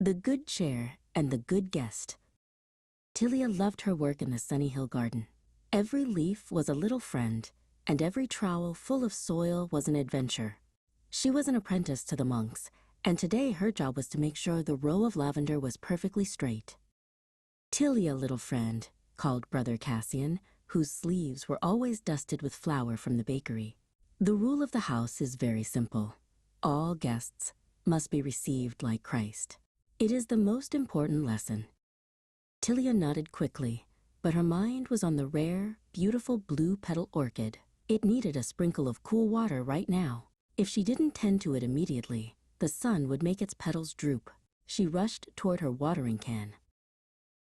The Good Chair and the Good Guest. Tilia loved her work in the Sunny Hill garden. Every leaf was a little friend, and every trowel full of soil was an adventure. She was an apprentice to the monks, and today her job was to make sure the row of lavender was perfectly straight. Tilia, little friend, called Brother Cassian, whose sleeves were always dusted with flour from the bakery. The rule of the house is very simple. All guests must be received like Christ. It is the most important lesson. Tilia nodded quickly, but her mind was on the rare, beautiful blue petal orchid. It needed a sprinkle of cool water right now. If she didn't tend to it immediately, the sun would make its petals droop. She rushed toward her watering can.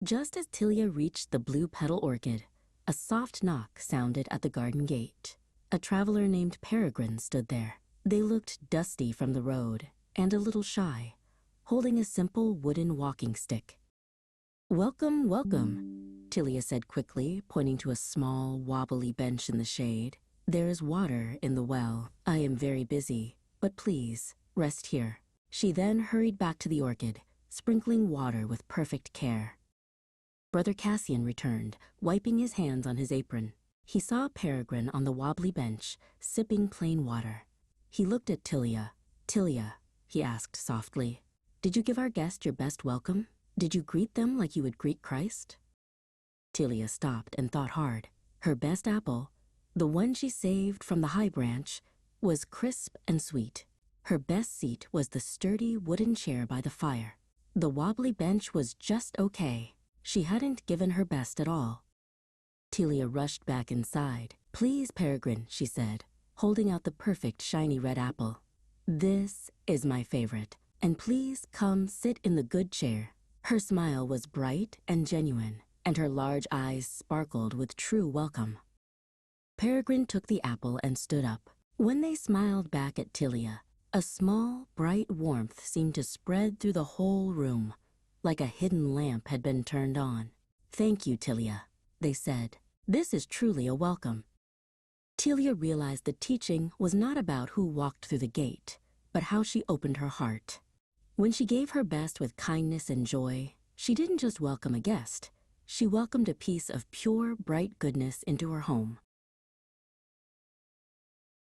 Just as Tilia reached the blue petal orchid, a soft knock sounded at the garden gate. A traveler named Peregrine stood there. They looked dusty from the road and a little shy, holding a simple wooden walking stick. "Welcome, welcome," Tilia said quickly, pointing to a small, wobbly bench in the shade. "There is water in the well. I am very busy, but please, rest here." She then hurried back to the orchid, sprinkling water with perfect care. Brother Cassian returned, wiping his hands on his apron. He saw Peregrine on the wobbly bench, sipping plain water. He looked at Tilia. "Tilia," he asked softly, "did you give our guest your best welcome? Did you greet them like you would greet Christ?" Tilia stopped and thought hard. Her best apple, the one she saved from the high branch, was crisp and sweet. Her best seat was the sturdy wooden chair by the fire. The wobbly bench was just okay. She hadn't given her best at all. Tilia rushed back inside. "Please, Peregrine," she said, holding out the perfect shiny red apple. "This is my favorite, and please come sit in the good chair." Her smile was bright and genuine, and her large eyes sparkled with true welcome. Peregrine took the apple and stood up. When they smiled back at Tilia, a small, bright warmth seemed to spread through the whole room, like a hidden lamp had been turned on. "Thank you, Tilia," they said. "This is truly a welcome." Tilia realized the teaching was not about who walked through the gate, but how she opened her heart. When she gave her best with kindness and joy, she didn't just welcome a guest. She welcomed a piece of pure, bright goodness into her home.